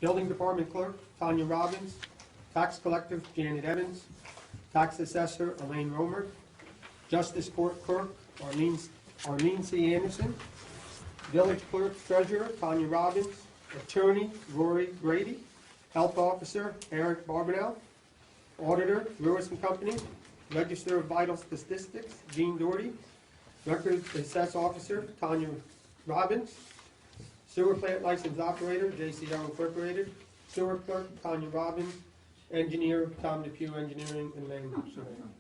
Building Department Clerk, Tanya Robbins. Tax Collector, Janet Evans. Tax Assessor, Elaine Romer. Justice Court Clerk, Arlene C. Anderson. Village Clerk Treasurer, Tanya Robbins. Attorney, Rory Grady. Health Officer, Eric Barbonell. Auditor, Lewis and Company. Register of Vital Statistics, Jean Doherty. Record Assess Officer, Tanya Robbins. Sewer Plant License Operator, JCL Incorporated. Sewer Clerk, Tanya Robbins. Engineer, Tom Depew Engineering and Land Surveying.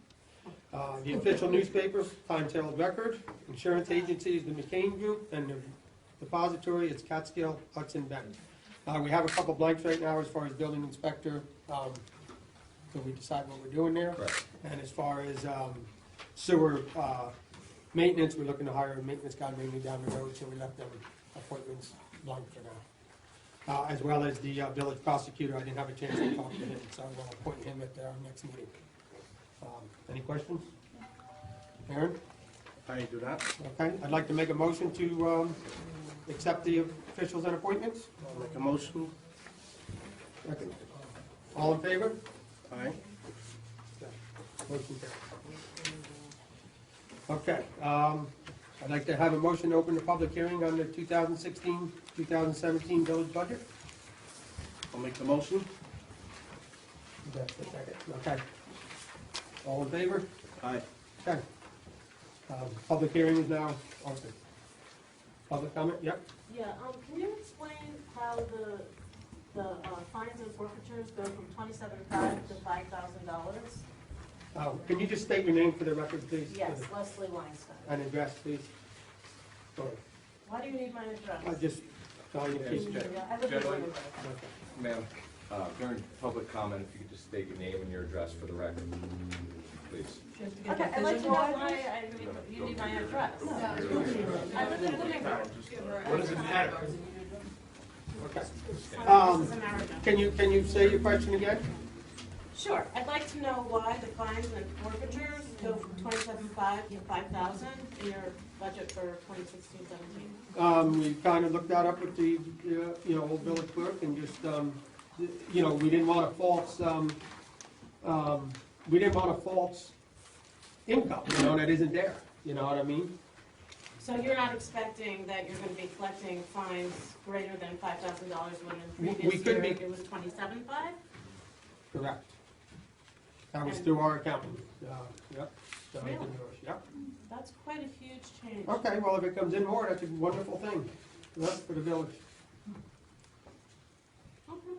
The official newspaper, Time-Tailed Record. Insurance agency is the McCain Group, and the depository is Catskill Hudson Bank. We have a couple blanks right now as far as building inspector, so we decide what we're doing there. Right. And as far as sewer maintenance, we're looking to hire a maintenance guy mainly down the road, so we left them appointments blank for now. As well as the village prosecutor, I didn't have a chance to talk to him, so I will appoint him at our next meeting. Any questions? Aaron? I do not. Okay, I'd like to make a motion to accept the officials and appointments. I'll make a motion. Second. All in favor? Aye. Motion carried. Okay, I'd like to have a motion to open the public hearing on the 2016-2017 village budget. I'll make the motion. Okay. All in favor? Aye. Okay. Public hearing is now open. Public comment? Yep. Yeah, can you explain how the fines and forfeitures go from $27,500 to $5,000? Can you just state your name for the record, please? Yes, Leslie Weinstein. And address, please. Sorry. Why do you need my address? I just trying to keep. Yeah, I live in Generally, Bloomingburg. ma'am, during public comment, if you could just state your name and your address for the record, please. Okay, I'd like to know why you need my address. I live in Bloomingburg. What does it matter? Okay. This is America. Can you say your question again? Sure, I'd like to know why the fines and forfeitures go from $27,500 to $5,000 in your budget for 2016-17. We kind of looked that up with the, old village clerk and just, we didn't want a false, income, that isn't there. You know what I mean? So you're not expecting that you're going to be collecting fines greater than $5,000 when in We previous could year be. it was $27,500? Correct. That was through our accountant. Yep. So Really? Yep. That's quite a huge change. Okay, well, if it comes in more, that's a wonderful thing. Yep, for the village. Okay.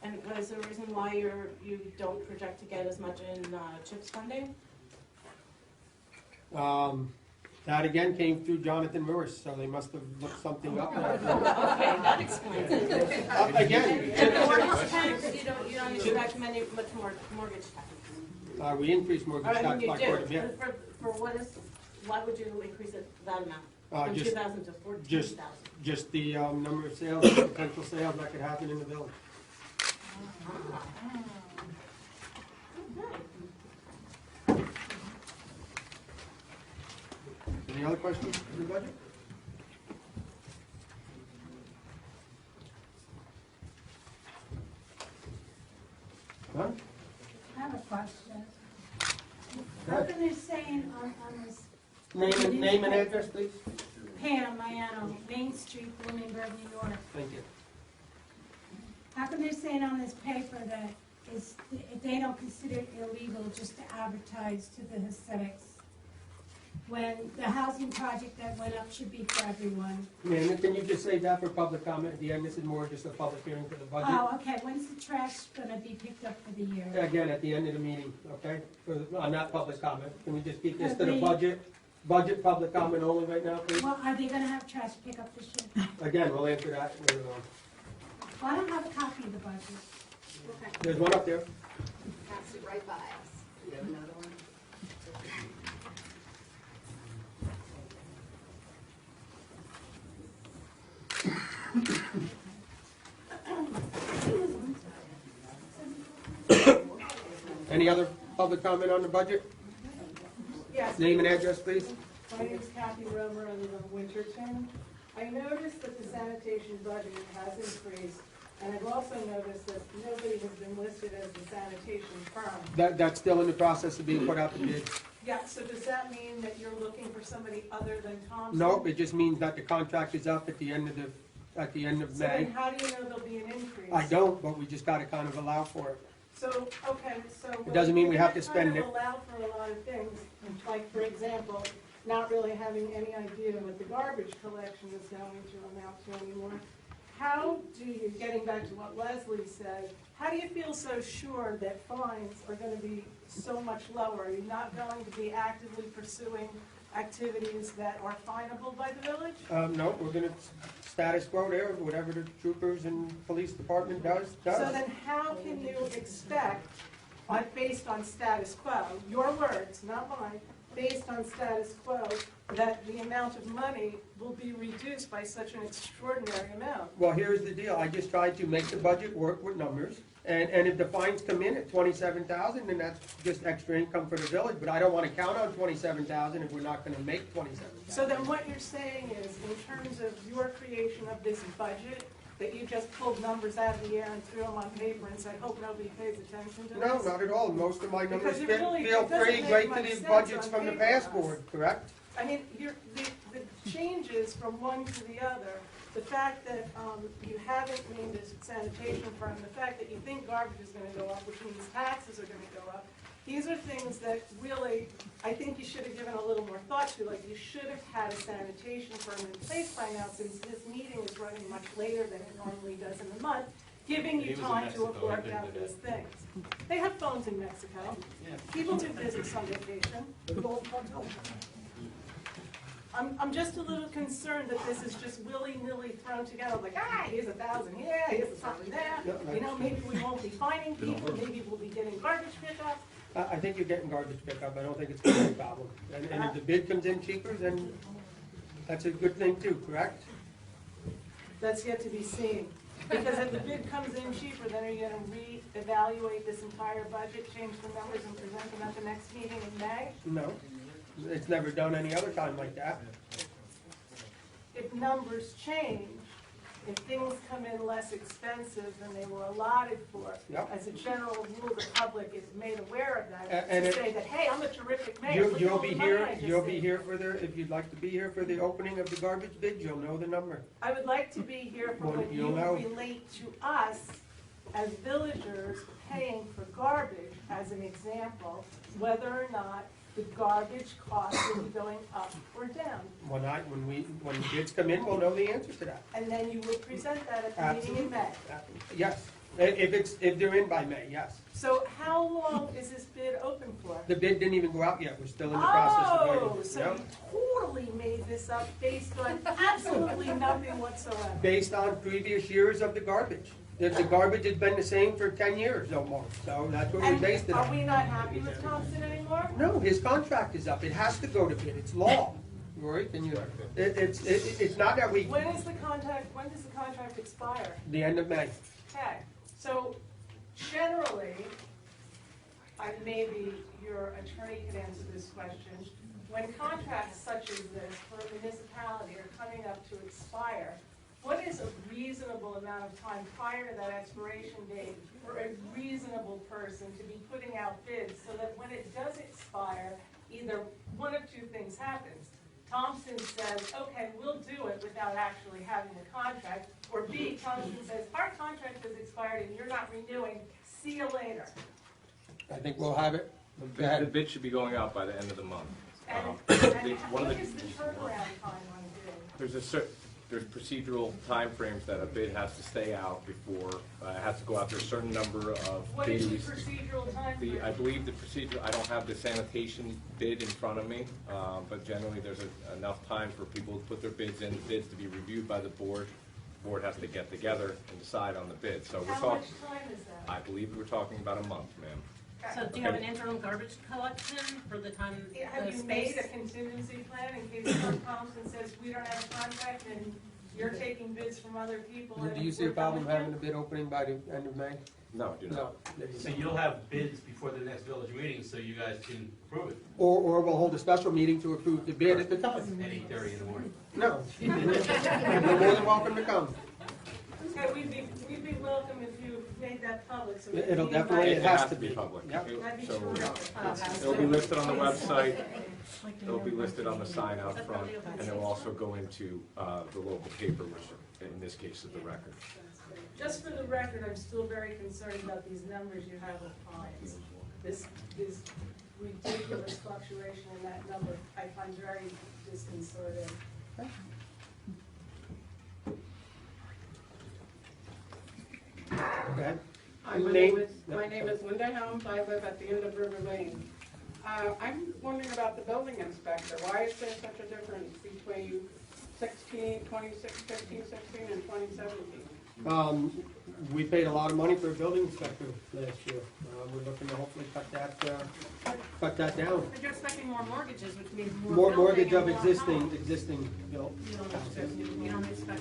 And is there a reason why you don't project to get as much in CHIPS funding? That again came through Jonathan Lewis, so they must have looked something up. Okay, that explains it. Again, And mortgage tax, you don't expect much more mortgage tax. we increased mortgage I tax mean, you by quite a do. bit. For why would you increase it that amount? From Just- 2,000 to 14,000? Just the number of sales, potential sales that could happen in the village. Okay. Any other questions for the budget? Huh? I have a question. Go How ahead. come they're saying on this Name and address, please. Pam Mayano, Main Street, Bloomingburg, New York? Thank you. How come they're saying on this paper that they don't consider it illegal just to advertise to the Hasidics, when the housing project that went up should be for everyone? Ma'am, can you just say that for public comment at the end? This is more just a public hearing for the budget. Oh, okay, when's the trash gonna be picked up for the year? Again, at the end of the meeting, okay? On that public comment. Can we just keep this to the Okay. budget public comment only right now, please? Well, are they gonna have trash pickup this year? Again, we'll answer that. Well, I don't have a copy of the budget. Okay. There's one up there. Pass it right by us. You have another one? Any other public comment on the budget? Yes, Name and address, please. my name is Kathy Romer, I live in Winterton. I noticed that the sanitation budget has increased, and I've also noticed that nobody has been listed as the sanitation firm. That's still in the process of being put out to bid. Yeah, so does that mean that you're looking for somebody other than Thompson? Nope, it just means that the contract is up at the end of So May. then how do you know there'll be an increase? I don't, but we just gotta kind of allow for it. So, okay, so. It doesn't mean we have to spend Kind it. of allow for a lot of things, like, for example, not really having any idea what the garbage collection is going to amount to anymore. How do you, getting back to what Leslie said, how do you feel so sure that fines are gonna be so much lower? Are you not going to be actively pursuing activities that are finable by the village? No, we're gonna status quo there, whatever the troopers and police department does. So then how can you expect, based on status quo, your words, not mine, based on status quo, that the amount of money will be reduced by such an extraordinary amount? Well, here's the deal, I just tried to make the budget work with numbers, and if the fines come in at 27,000, then that's just extra income for the village, but I don't wanna count on 27,000 if we're not gonna make 27,000. So then what you're saying is, in terms of your creation of this budget, that you just pulled numbers out of the air and threw them on paper and said, hope nobody pays attention to this? No, not at all, most of my numbers Because it really- feel it doesn't pretty make great much to the sense budgets on from the paper past to us. board, correct? I mean, the changes from one to the other, the fact that you haven't named a sanitation firm, the fact that you think garbage is gonna go up, which means taxes are gonna go up, these are things that really, I think you should have given a little more thought to, like you should have had a sanitation firm in place by now, since this meeting is running much later than it normally does in the month, giving you time to have worked out those things. They have phones in Mexico. People do business on vacation. I'm just a little concerned that this is just willy-nilly thrown together, like, here's 1,000 here, here's something there. You know, maybe we won't be finding people, maybe we'll be getting garbage pickup. I think you're getting garbage pickup, I don't think it's gonna be a problem. And if the bid comes in cheaper, then that's a good thing too, correct? That's yet to be seen. Because if the bid comes in cheaper, then are you gonna re-evaluate this entire budget, change the numbers and present them at the next meeting in May? No, it's never done any other time like that. If numbers change, if things come in less expensive than they were allotted for, Yep. as a general rule, the public is made aware of that, And to it- say that, hey, I'm a terrific mayor, look at You'll all be the money here, I just you'll be saved." here for if you'd like to be here for the opening of the garbage bid, you'll know the number. I would like to be here for Well, when you you'll know. relate to us as villagers paying for garbage, as an example, whether or not the garbage cost will be going up or down. When the bids come in, we'll know the answer to that. And then you will present that at the meeting in May. Yes, if they're in by May, yes. So how long is this bid open for? The bid didn't even go out yet, we're still in the process of Oh, waiting. so Yep. you totally made this up based on absolutely nothing whatsoever. Based on previous years of the garbage. The garbage has been the same for 10 years no more, so that's what we And based it are on. we not happy with Thompson anymore? No, his contract is up, it has to go to bid, it's law. Rory, can you, it's not that we, When does the contract expire? the end of May. Okay, so generally, maybe your attorney could answer this question. When contracts such as this for a municipality are coming up to expire, what is a reasonable amount of time prior to that expiration date for a reasonable person to be putting out bids so that when it does expire, either one of two things happens. Thompson says, okay, we'll do it without actually having the contract, or B, Thompson says, our contract has expired and you're not renewing, see you later. I think we'll have it. The bid should be going out by the end of the month. And One of what the- is the turnaround time on bid? There's procedural timeframes that a bid has to stay out before, it has to go out. There's a certain number of What is the bids. procedural time? I believe the procedure, I don't have the sanitation bid in front of me, but generally there's enough time for people to put their bids in, bids to be reviewed by the board. The board has to get together and decide on the bid, so we're How talking, much time is that? I believe we're talking about a month, ma'am. So do you have an interim garbage collection for the time Have the you made space? a contingency plan in case Thompson says we don't have a contract and you're taking bids from other people. Do and you see a we're problem going having the bid opening by the end of May? No, do not. No. There you So go. you'll have bids before the next village meeting, so you guys can approve it Or we'll hold a special meeting to approve the bid at the time. at 8:30 in the morning. No. You're more than welcome to come. Okay, we'd be welcome if you made that public. So we can It'll be definitely, invited. it has to be. public. Yep. That'd be So terrific. it'll be listed on the website, it'll be listed on the sign out front, and it will also go into the local paper, which in this case is the Record. Just for the record, I'm still very concerned about these numbers you have with fines. This is ridiculous fluctuation in that number. I find very disconcerting. Okay. Hi, my name is Linda Helms, I live at the end of River Lane. I'm wondering about the building inspector, why is there such a difference between 2015, 16, and 2017? We paid a lot of money for a building inspector last year. We're looking to hopefully cut that down. But you're expecting more mortgages, which means More more mortgage building of and more homes. existing built You don't expect, houses. you don't expect.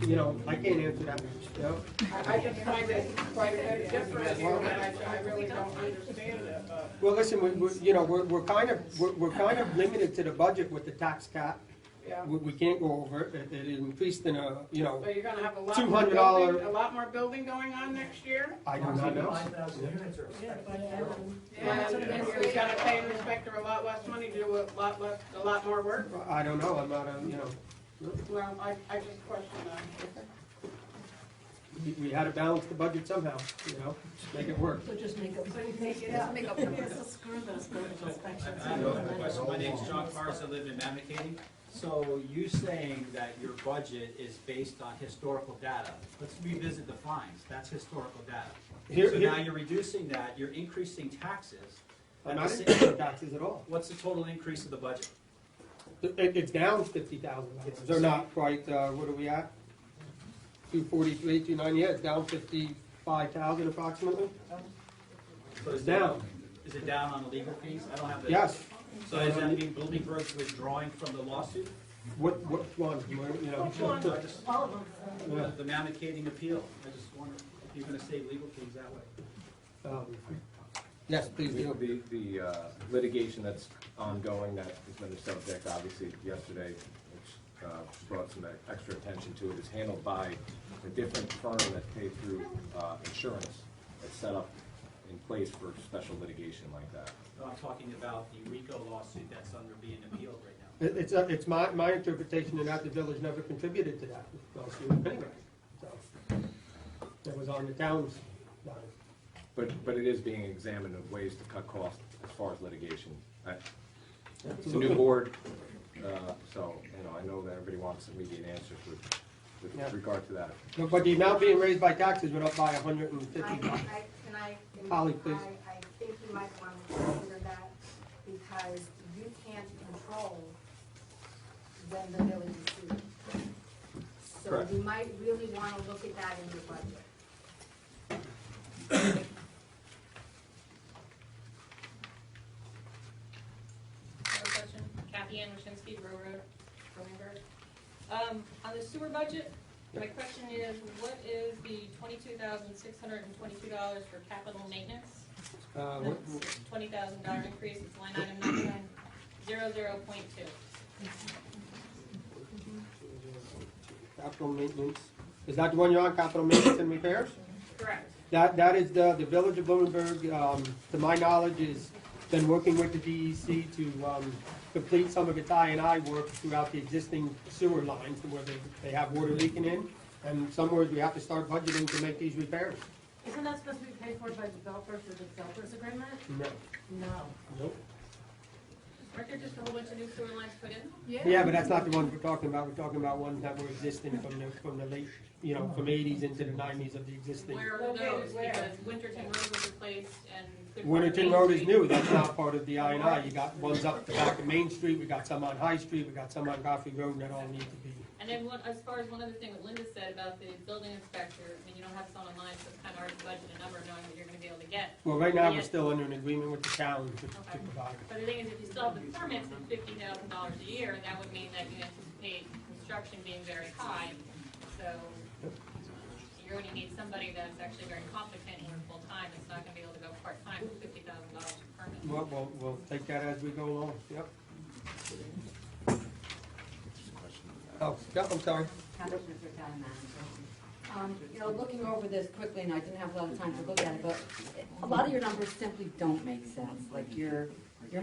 You know, I can't answer that, you know? I just find it quite a bit different, and I really don't understand it, but. Well, listen, you know, we're kind of limited to the budget with the tax cap. Yeah. We can't go over it. It increased in a, you know, So you're gonna have a lot $200 more building going on next year? I do not know. And you're gonna pay an inspector a lot less money, do a lot more work? I don't know. I'm not a, you know, Well, I just question that. we had to balance the budget somehow, you know, make it work. So just make up, so you take it out. Yes, so screw those building inspections. I have a question. My name's John Cars, I live in Mamakating. So you saying that your budget is based on historical data. Let's revisit the fines, that's historical data. So now you're reducing that, you're increasing taxes. I'm At not the sa- increasing taxes at all. What's the total increase of the budget? It's down $50,000. They're not quite, what are we at? 243, 290, yeah, it's down 55,000 approximately. So It's down. Is it down on the legal fees? I don't have the. Yes. So does that mean Bloomingburg's withdrawing from the lawsuit? What one, you know? I just- All of them. Yeah. The Mamakating appeal, I just wonder if you're gonna save legal fees that way. Yes, please do. The litigation that's ongoing, that has been the subject, obviously, yesterday, which brought some extra attention to it, is handled by a different firm that paid through insurance that's set up in place for special litigation like that. No, I'm talking about the RICO lawsuit that's under being appealed right now. It's my interpretation that the village never contributed to that lawsuit anyway. So, it was on the town's dime. But it is being examined of ways to cut costs as far as litigation. It's a new board, so, you know, I know that everybody wants immediate answers with regard to that. But the amount being raised by taxes went up by $150. Holly, please. I think you might want to consider that because you can't control when the village is sued. So Correct. you might really want to look at that in your budget. Question, Kathy Ann Waschinsky, Row Road, Bloomingburg. On the sewer budget, my question is, what is the $22,622 for capital maintenance? That's $20,000 increase, it's line item 9900.2. Capital maintenance. Is that the one you're on, capital maintenance and repairs? Correct. That is the village of Bloomingburg, to my knowledge, is been working with the DEC to complete some of its I&I work throughout the existing sewer lines where they have water leaking in. And somewhere we have to start budgeting to make these repairs. Isn't that supposed to be paid for by developers through the developers agreement? No. No. Nope. Aren't there just a whole bunch of new sewer lines put in? Yeah, but that's not the ones we're talking about. We're talking about ones that were existing from the late, you know, from 80s into the 90s of the existing. Where are those? Because Winterton Road was replaced and. Winterton Road is new, that's not part of the I&I. You got ones up the back of Main Street, we got some on High Street, we got some on Godfrey Road, and that all need to be. And then as far as one other thing what Linda said about the building inspector, I mean, you don't have this on online, so it's kind of hard to budget a number knowing what you're gonna be able to get. Well, right now, we're Yeah. still under an agreement with the town to Okay. provide it. But the thing is, if you still have the permits at $50,000 a year, that would mean that you anticipate construction being very high, so you're going to need somebody that's actually very competent and work full-time. It's not going to be able to go part-time for $50,000 per permit. Well, we'll take that as we go along, yep. Oh, yeah, I'm sorry. You know, looking over this quickly, and I didn't have a lot of time to look at it, but a lot of your numbers simply don't make sense. Like your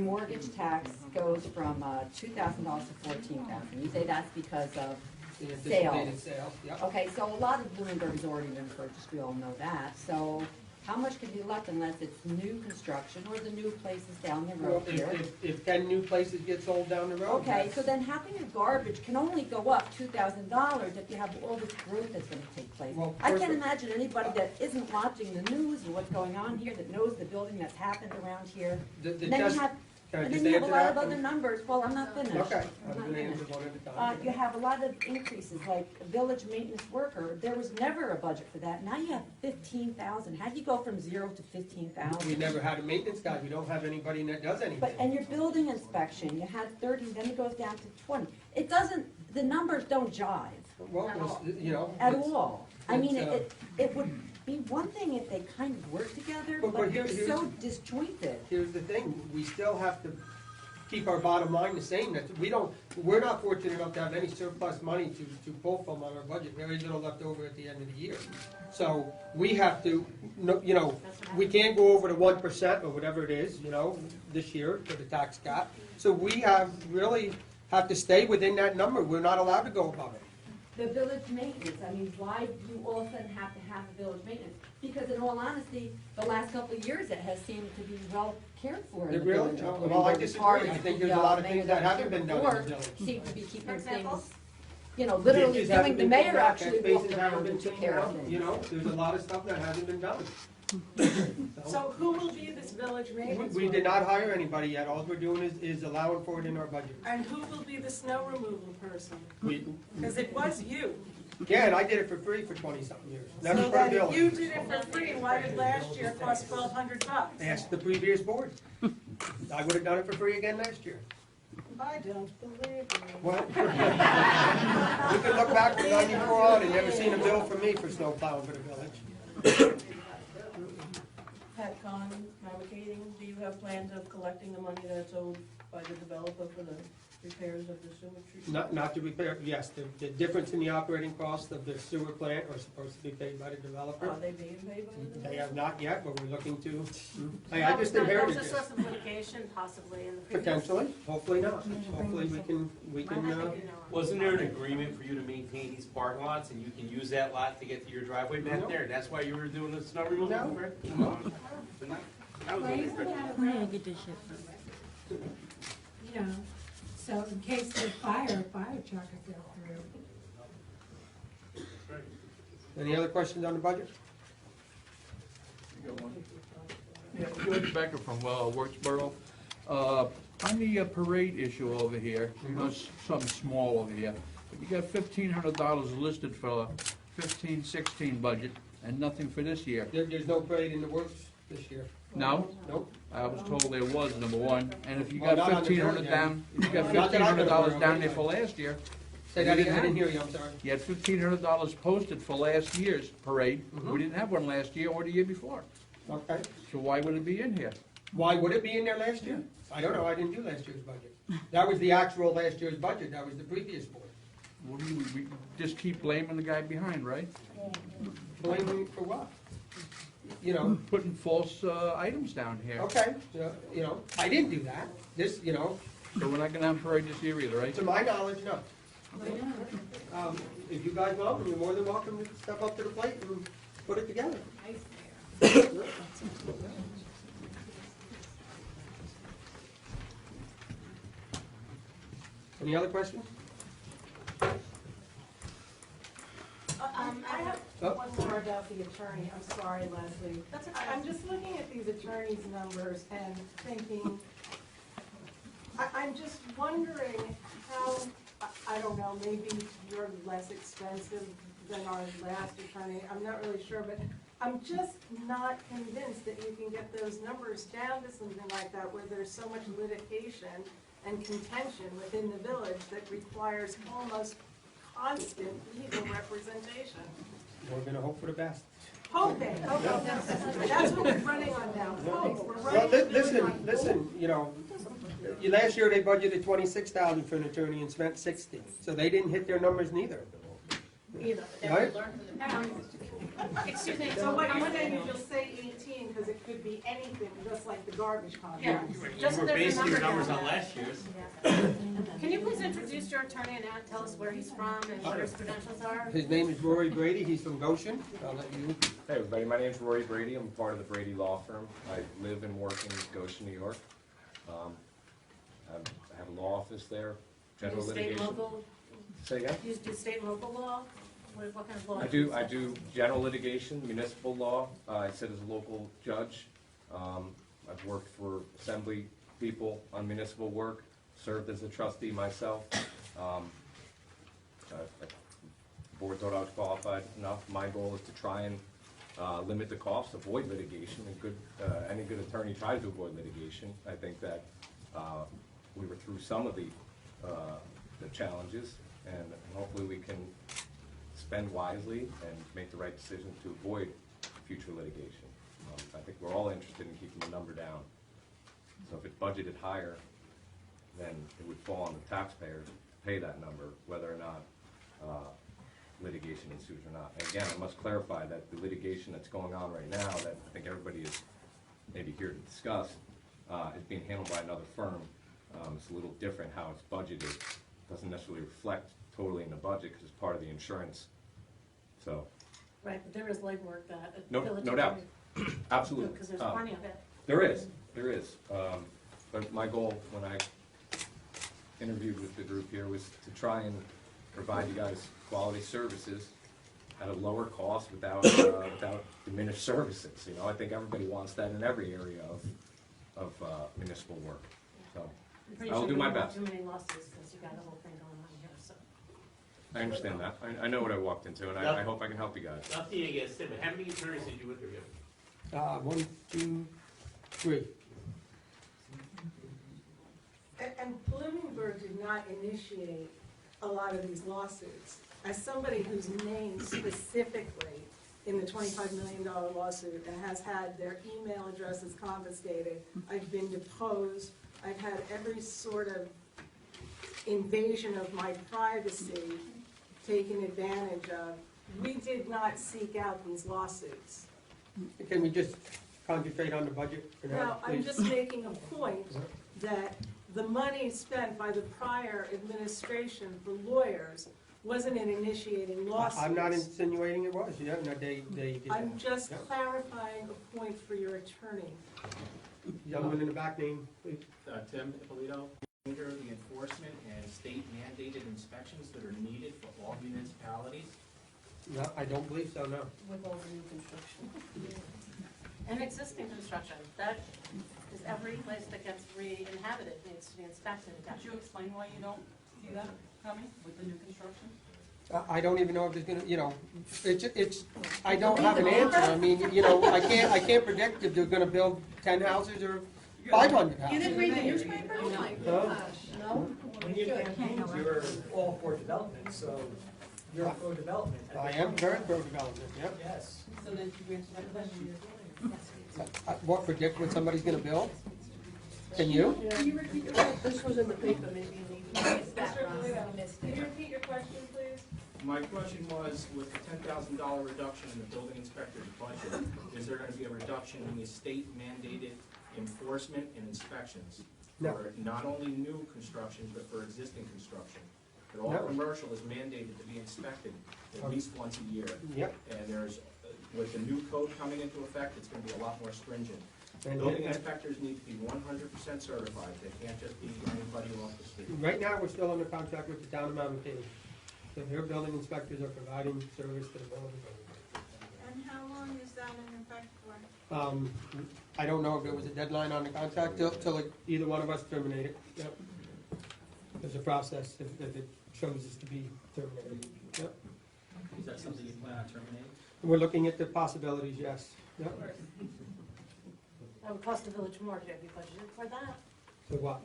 mortgage tax goes from $2,000 to $14,000. You say that's because of The anticipated sales. sales, yep. Okay, so a lot of Bloomingburg has already been purchased, we all know that. So how much could be left unless it's new construction or the new places down the Well, road here? if 10 new places get sold down the road. Okay, yes. so then how can your garbage can only go up $2,000 if you have all this growth that's gonna take place? Well, I first can't of- imagine anybody that isn't watching the news and what's going on here, that knows the building that's happened around here. The And then you test- have, Can I and just then you have a answer lot of that? other numbers, well, I'm not finished. Okay, I'm I'm not gonna answer finished. one at a time. You have a lot of increases, like village maintenance worker, there was never a budget for that, now you have 15,000, how do you go from 0 to 15,000? We never had a maintenance guy, we don't have anybody that does anything. But, and your building inspection, you had 30, then it goes down to 20. It doesn't, the numbers don't jive Well, you know. at it's- all. I mean, it's, it would be one thing if they kind of worked together, But but they're here's- so disjointed. Here's the thing, we still have to keep our bottom line the same, that we're not fortunate enough to have any surplus money to pull from on our budget, there is little left over at the end of the year. So, we have to, you know, we can't go over the 1% or whatever it is, you know, this year for the tax cap. So we really have to stay within that number, we're not allowed to go above it. The village maintenance, I mean, why do you all of a sudden have to have a village maintenance? Because in all honesty, the last couple of years, it has seemed to be well cared for in It the really? village. of Well, I Bloomingburg. disagree. As far I as think the, there's a lot of mayor things that was haven't here been done in before the village. Seem to be For keeping example? things, you know, literally Ditches haven't doing, the been mayor cleaned out, actually catch walked basins haven't around been and took cleaned care of out. things. You know, there's a lot of stuff that hasn't been done. So who will be this village maintenance We worker? did not hire anybody yet, all we're doing is allowing for it in our budget. And who will be the snow removal person? We, Because it was you. yeah, and I did it for free for 20-something years, never So for a then bill. if you did it for free, why did last year cost $1,200? Ask the previous board. I would have done it for free again last year. I don't believe you. Well, you can look back from 94 on and never seen a bill from me for snow plowing for the village. Pat Con, advocating, do you have plans of collecting the money that's owed by the developer for the repairs of the sewer treatment? Not to repair, yes, the difference in the operating cost of the sewer plant are supposed to be paid by the developer. Are they being paid by the developer? They have not yet, but we're looking to, hey, I just inherited That was a this. source of litigation possibly in the previous. Potentially, hopefully not. Hopefully we can, Wasn't there an agreement for you to maintain these parking lots and you can use that lot to get to your driveway back No. there? That's why you were doing the snow removal? No. Rick? Come on. That was Why under isn't pressure. that a road? You know, so in case of fire truck could go through. any other questions on the budget? Yeah, George Becker from Worksboro. On the parade issue over here, you know, something small over here, but you got $1,500 listed for 15-16 budget and nothing for this year. There's no parade in the works this year. No? Nope. I was told there was, number one, and if you Well, got not on the 1,500 dirt, down, if you got Not that I'm aware $1,500 of, down anyway. there for last year. Say that again, I didn't hear you, I'm sorry. You had $1,500 posted for last year's parade. We didn't have one last year or the year before. Okay. So why would it be in here? Why would it be in there last year? I don't know, I didn't do last year's budget. That was the actual last year's budget, that was the previous board. What do we just keep blaming the guy behind, right? Blaming for what? You know, Putting false items down here. okay, you know, I didn't do that. This, you know, So we're not gonna have a parade this year either, right? to my knowledge, no. If you guys want, you're more than welcome to step up to the plate and put it together. Any other questions? I have Oh. one more about the attorney, I'm sorry, Leslie. That's okay. I'm just looking at these attorneys' numbers and thinking, I'm just wondering how, I don't know, maybe you're less expensive than our last attorney, I'm not really sure, but I'm just not convinced that you can get those numbers down to something like that where there's so much litigation and contention within the village that requires almost constant legal representation. We're gonna hope for the best. Hoping, that's what we're running on now, hope, we're Well, running. listen, you know, last year they budgeted 26,000 for an attorney and spent 60, so they didn't hit their numbers neither. Either. Right? Excuse me, So what you're saying is you'll say 18, because it could be anything, just like the garbage yeah, contract. just so We're there's a basing your number numbers down on there. last year's. Can you please introduce your attorney and tell us where he's from and what his credentials are? His name is Rory Brady, he's from Goshen. I'll let you. Hey, everybody, my name's Rory Brady. I'm part of the Brady Law Firm. I live and work in Goshen, New York. I have a law office there, general State, litigation. local, Say again? you do state and local law? What kind of law? I do general litigation, municipal law. I sit as a local judge. I've worked for assembly people on municipal work, served as a trustee myself. The board thought I was qualified enough. My goal is to try and limit the costs, avoid litigation, and any good attorney tries to avoid litigation. I think that we were through some of the challenges, and hopefully we can spend wisely and make the right decision to avoid future litigation. I think we're all interested in keeping the number down. So if it's budgeted higher, then it would fall on the taxpayers to pay that number, whether or not litigation ensues or not. And again, I must clarify that the litigation that's going on right now, that I think everybody is maybe here to discuss, is being handled by another firm. It's a little different how it's budgeted. It doesn't necessarily reflect totally in the budget because it's part of the insurance. So, Right, but there is legwork that. no doubt, absolutely. Because there's plenty of it. There is. But my goal when I interviewed with the group here was to try and provide you guys quality services at a lower cost without diminished services. You know, I think everybody wants that in every area of municipal work. So I'll do my best. Too many losses because you got the whole thing going on here, so. I understand that. I know what I walked into, and I hope I can help you guys. Nothing against it, but how many attorneys did you interview? 1, 2, 3. And Bloomingburg did not initiate a lot of these lawsuits. As somebody who's named specifically in the $25 million lawsuit and has had their email addresses confiscated, I've been deposed, I've had every sort of invasion of my privacy taken advantage of. We did not seek out these lawsuits. Can we just concentrate on the budget for now, Now, I'm please? just making a point that the money spent by the prior administration for lawyers wasn't in initiating lawsuits. I'm not insinuating it was, yeah, no, they did that. I'm just Yeah. clarifying a point for your attorney. Gentleman in the back, name, please. Tim Ippolito, under the enforcement and state mandated inspections that are needed for all municipalities. No, I don't believe so, no. With all the new construction. And existing construction, that is every place that gets re-inhabited needs to be inspected. Could you explain why you don't see that coming with the new construction? I don't even know if there's gonna, you know, it's, I don't have an answer. I mean, you know, I can't predict if they're gonna build 10 houses or 500 You houses. didn't read the newspaper? Huh? No? When you campaign, you're all for development, so you're pro development. I am very pro-development, yep. Yes. So then you answer that question. What, predict what somebody's gonna build? Can you? Can you repeat your question? This was in the paper, maybe you missed that, Mr. Ross. Polito, Missed Can it. you repeat your question, please? My question was, with the $10,000 reduction in the building inspector's budget, is there gonna be a reduction in the state mandated enforcement and inspections? No. For not only new construction, but for existing construction? That all No. commercial is mandated to be inspected at least once a year. Yep. And there's, with the new code coming into effect, it's gonna be a lot more stringent. And- Building and- inspectors need to be 100% certified, they can't just be anybody off the street. Right now, we're still under contract with the town of Mount King. So their building inspectors are providing service to the building. And how long is that in effect for? I don't know if there was a deadline on the contract till either one of us terminate it. Yep. There's a process if it chooses to be terminated. Yep. Is that something you plan on terminating? We're looking at the possibilities, yes. Yep. That would cost the village more, have you budgeted for that? So what?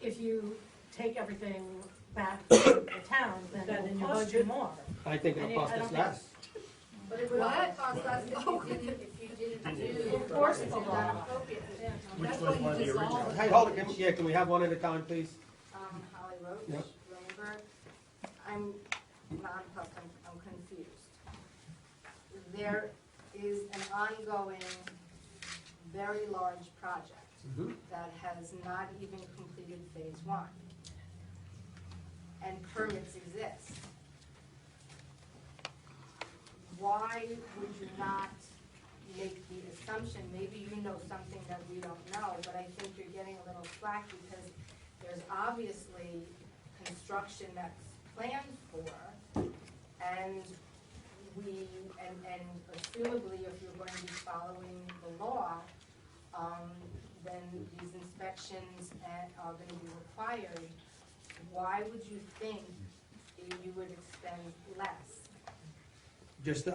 If you take everything back to the town, then Then it in will your cost you budget- more. I think it'll cost us less. But it would only cost us if you didn't do. Enforce the law. That appropriate. Which was one of the original? Hey, hold it, can we have one at a time, please? Holly Roach, Yep. Bloomingburg. I'm not, I'm confused. There is an ongoing, very large project Mhm. that has not even completed phase one. And permits exist. Why would you not make the assumption, maybe you know something that we don't know, but I think you're getting a little slack because there's obviously construction that's planned for, and and assumably, if you're going to be following the law, then these inspections are going to be required. Why would you think you would expend less?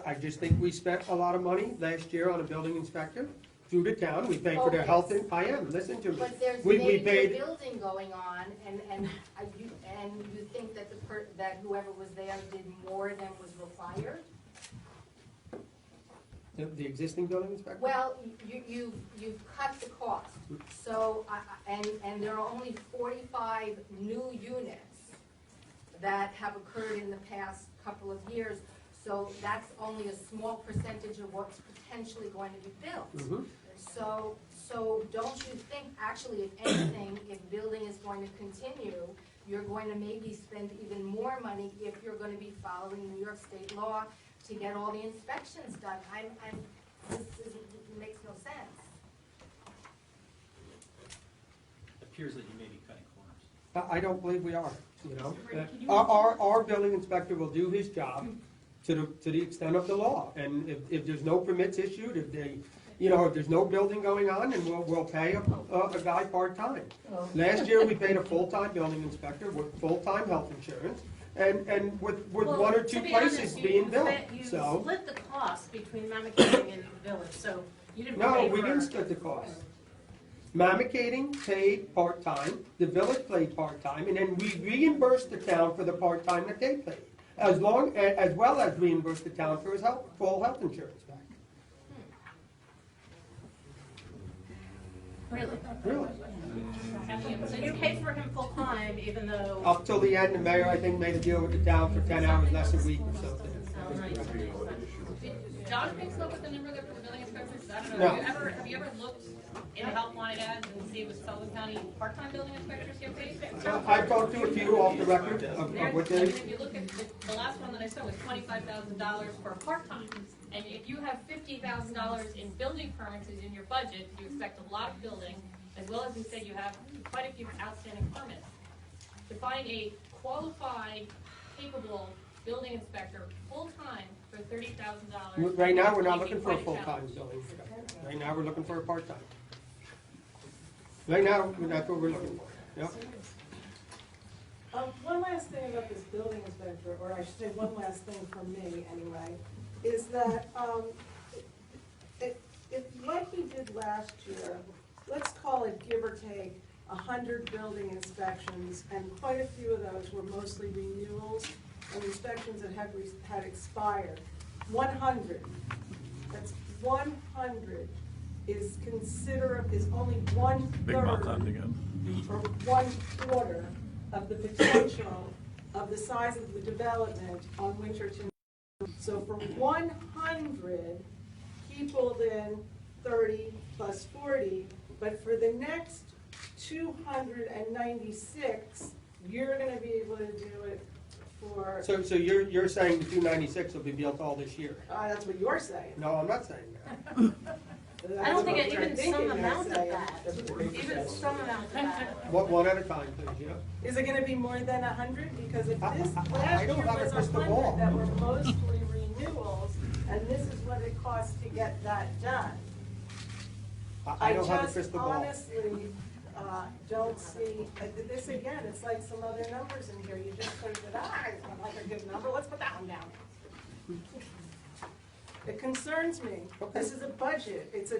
I just think we spent a lot of money last year on a building inspector through the town. We paid for their health, and I am, listen to me. But there's We major paid, building going on, and you think that that whoever was there did more than was required? the existing building inspector? Well, you've cut the cost, so, and there are only 45 new units that have occurred in the past couple of years, so that's only a small percentage of what's potentially going to be built. Mhm. So don't you think, actually, if anything, if building is going to continue, you're going to maybe spend even more money if you're going to be following New York State law to get all the inspections done? It makes no sense. It appears that you may be cutting corners. I don't believe we are, you know. Can you- Our building inspector will do his job to the extent of the law. And if there's no permits issued, if there's no building going on, then we'll pay a guy part-time. Last year, we paid a full-time building inspector with full-time health insurance and with Well, one or two to be places honest, being built, You so. split the cost between Mamakating and the village, so you didn't No, pay we for- didn't split the cost. Mamakating paid part-time, the village paid part-time, and then we reimbursed the town for the part-time that they paid, as well as reimbursed the town for his full health insurance back. Really? Really? So you paid for him full-time, even though... Up till the end, the mayor, I think, made a deal with the town for 10 hours less a week or something. Did John Fix up with the number there for the building inspectors? I don't No. know, have you ever looked in the helpline ads and see if Sullivan County part-time building inspectors get paid? I've talked to a few off the record of what they, If you look at the last one that I saw was $25,000 for part-time. And if you have $50,000 in building permits in your budget, you expect a lot of building, as well as you said you have quite a few outstanding permits. To find a qualified, capable building inspector full-time for $30,000. right now, we're not may be looking for a quite full-time challenge. building inspector. Right now, we're looking for a part-time. Right now, that's what we're looking for, yeah. One last thing about this building inspector, or I should say one last thing from me anyway, is that, if like we did last year, let's call it give or take 100 building inspections, and quite a few of those were mostly renewals and inspections that had expired. 100, that's 100 is only 1/3 or 1/4 of the potential of the size of the development on Winterton. So for 100, he pulled in 30 plus 40, but for the next 296, you're gonna be able to do it for, So you're saying the 296 will be built all this year? that's what you're saying. No, I'm not saying that. I don't think That's what even you're some thinking, amount of saying. that, even some amount of that. One at a time, please, yeah. Is it gonna be more than 100? Because if this I last year don't have a was crystal 100 ball. that were mostly renewals, and this is what it costs to get that done. I don't have a crystal ball. honestly don't see, this again, it's like some other numbers in here, you just put it, it's not like a good number, let's put that one down. It concerns me. Okay. This is a budget. It's a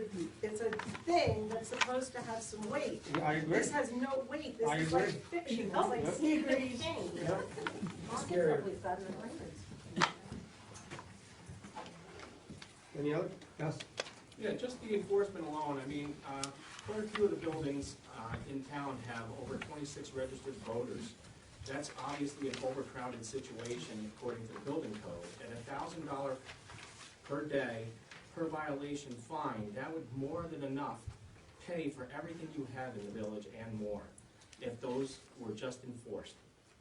thing that's supposed to have some weight. I agree. This has no weight. This I is like agree. fiction. It's like Yep. Stephen King. Yeah. Any other? Yes. Yeah, just the enforcement alone, I mean, quite a few of the buildings in town have over 26 registered voters. That's obviously an overcrowded situation according to the building code. At $1,000 per day, per violation fine, that would more than enough pay for everything you have in the village and more, if those were just enforced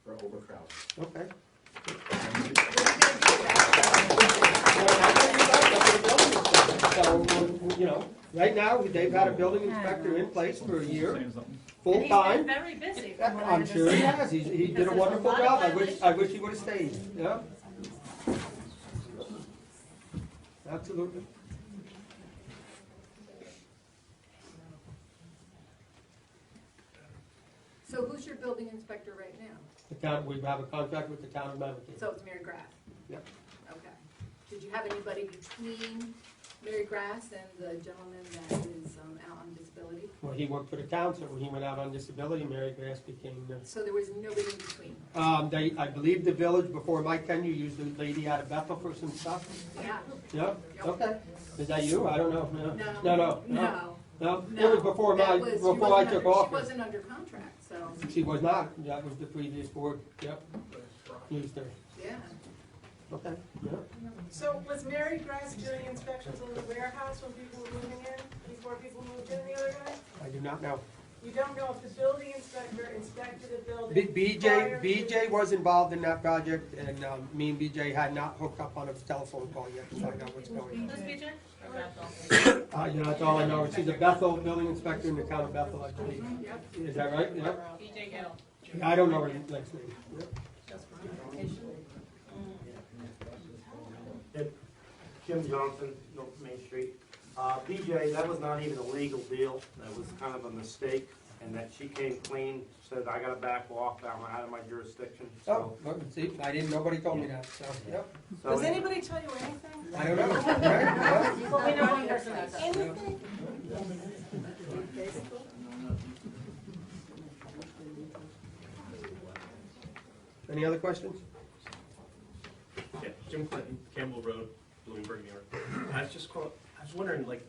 for overcrowding. Okay. So, you know, right now, they've had a building inspector in place for a year, full And he's time. been very busy from what I I'm sure he understand. has, he did Because a there's wonderful lot of job, violations. I wish he would've stayed, yeah. Absolutely. So who's your building inspector right now? The town, we have a contract with the town of Mamaroneck. So it's Mary Graff? Yep. Okay. Did you have anybody between Mary Grass and the gentleman that is out on disability? Well, he worked for the town, so when he went out on disability, Mary Grass became, So there was nobody in between? I believe the village, before my tenure, used a lady out of Bethel for some stuff. Yeah. Yeah, okay. Is that you? I don't know. No. No, it was before That was- she before I wasn't took under- office. She wasn't under contract, so, She was not, that was the previous board, yep. Used her, yeah. okay, yeah. So was Mary Grass doing inspections on the warehouse when people were moving in, before people moved in the other day? I do not know. You don't know if the building inspector inspected a building BJ prior to- was involved in that project, and me and BJ had not hooked up on a telephone call yet to find out what's going on. Who's BJ? Or Bethel? You know, that's all I know. She's a Bethel building inspector in the town of Bethel, I believe. Is that right? Yeah. BJ Gale. I don't know her next name. Yep. Jim Johnson, North Main Street. BJ, that was not even a legal deal. That was kind of a mistake, and that she came clean, said, I gotta back off, I'm out of my jurisdiction, Oh, so. well, see, nobody told me that, so, yep. so Does anybody tell you anything? I don't know, right? Yeah. Well, we know one person that does. Anything? Any other questions? Yeah, Jim Clinton, Campbell Road, Bloomingburg, New York. I was wondering, like,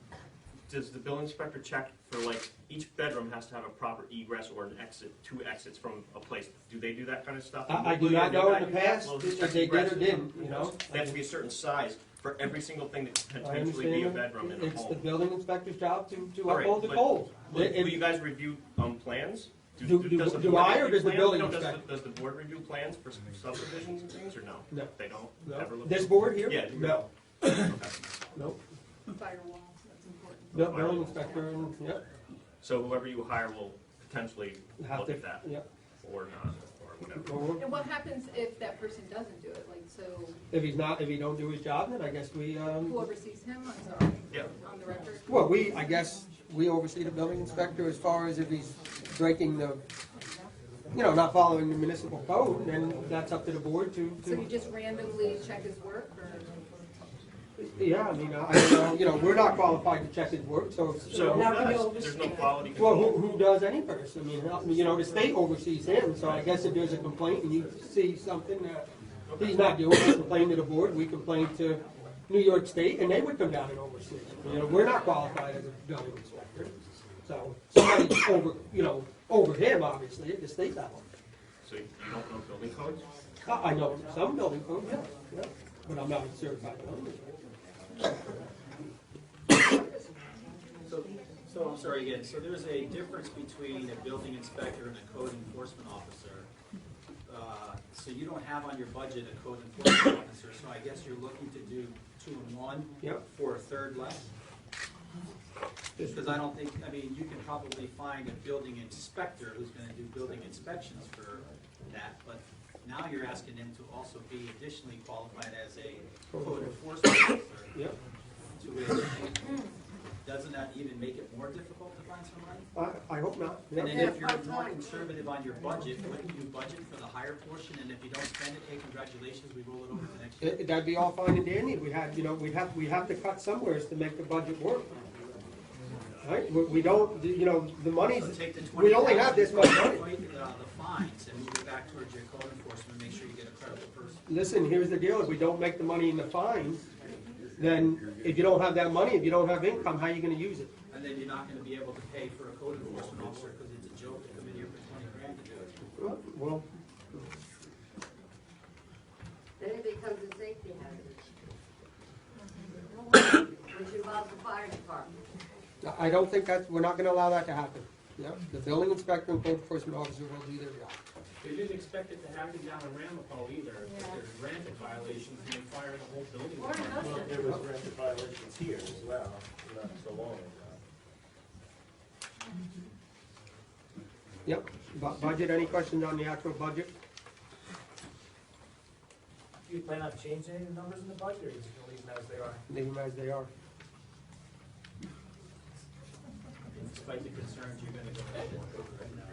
does the building inspector check for, like, each bedroom has to have a proper egress or an exit, 2 exits from a place? Do they do that kind of stuff? I do not know in the past Well, who's if checking they did or egresses? didn't, you know? They have to be a certain size for every single thing that could I potentially be a understand. bedroom in a It's the home. building inspector's job to All right, uphold the but code. Will you guys review plans? Do does the I, board or review does the plans? building No, inspector? Does the board review plans for subdivisions and things, or no? No. They don't? No. Ever look This at- board here? Yeah. No. Okay. Nope. Firewall, that's important. No, building inspector, and, yep. So whoever you hire will potentially Have look to- at that, Yep. or not, or whatever. And what happens if that person doesn't do it, like, so, If he don't do his job, then I guess we, who oversees him, I'm sorry, Yeah. on the record? well, I guess we oversee the building inspector as far as if he's breaking the, not following the municipal code, then that's up to the board So you just randomly check his work, or? yeah, I mean, I don't know, we're not qualified to check his work, so. So who does? There's no quality Well, control? who does any person? I mean, the state oversees him, so I guess if there's a complaint and you see something that he's not doing, you complain to the board, we complain to New York State, and they would come down and oversee it. We're not qualified as a building inspector, so somebody over him, obviously, at the state level. So you don't know building codes? I know some building code, yeah, but I'm not a certified building inspector. So I'm sorry again, so there's a difference between a building inspector and a code enforcement officer. So you don't have on your budget a code enforcement officer, so I guess you're looking to do 2 and 1 Yep. for a third less? Because I don't think, you can probably find a building inspector who's gonna do building inspections for that, but now you're asking him to also be additionally qualified as a code enforcement officer. Yep. To which, doesn't that that even make it more difficult to find some money? I hope not. And then if you're more conservative on your budget, wouldn't you budget for the higher portion, and if you don't spend it, hey, congratulations, we roll it over to next year? That'd be all fine and dandy. We had, we have to cut somewhere to make the budget work. Right? We don't, the money's, So take the we only have this much money. The fines and move it back towards your code enforcement, and make sure you get a credible person. Listen, here's the deal. If we don't make the money in the fines, then if you don't have that money, if you don't have income, how are you gonna use it? And then you're not gonna be able to pay for a code enforcement officer, because it's a joke to come in here for 20 grand to do it. Well, Then it becomes a safety hazard. Which involves the fire department. I don't think we're not gonna allow that to happen. Yeah, the building inspector and code enforcement officer will do their job. They didn't expect it to happen down in Ramapo either. If there's rampant violations, and they fire the whole building. Well, there was rampant violations here as well, not so long ago. Yep. Budget, any questions on the actual budget? Do you plan on changing any of the numbers in the budget, or are you just gonna leave them as they are? Leave them as they are. Despite the concerns, you're gonna go ahead and go for it now.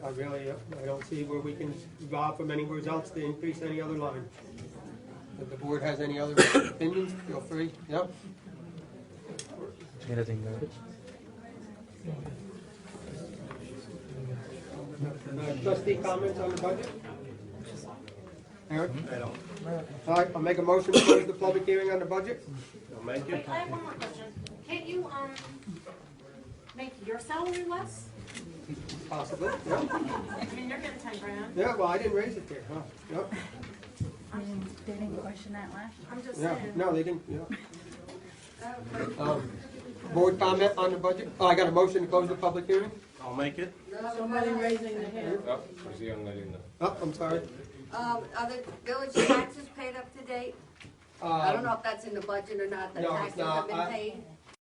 I really, I don't see where we can evolve from anywhere else to increase any other line. If the board has any other opinions, feel free. Yep. Trustee comments on the budget? Eric? All right, I'll make a motion to close the public hearing on the budget. I'll make Wait, I have one more question. Can't you, make your salary less? Possibly, yeah. I mean, you're getting 10 grand. Yeah, well, I didn't raise it there, huh? Yep. They didn't question that last year. I'm just Yeah, saying. no, they didn't, yeah. Board comment on the budget? Oh, I got a motion to close the public hearing? I'll make it. Somebody raising the hand. Oh, there's a young lady in the. Oh, I'm sorry. Are the village taxes paid up to date? I don't know if that's in the budget or not, the No, taxes no, have been paid.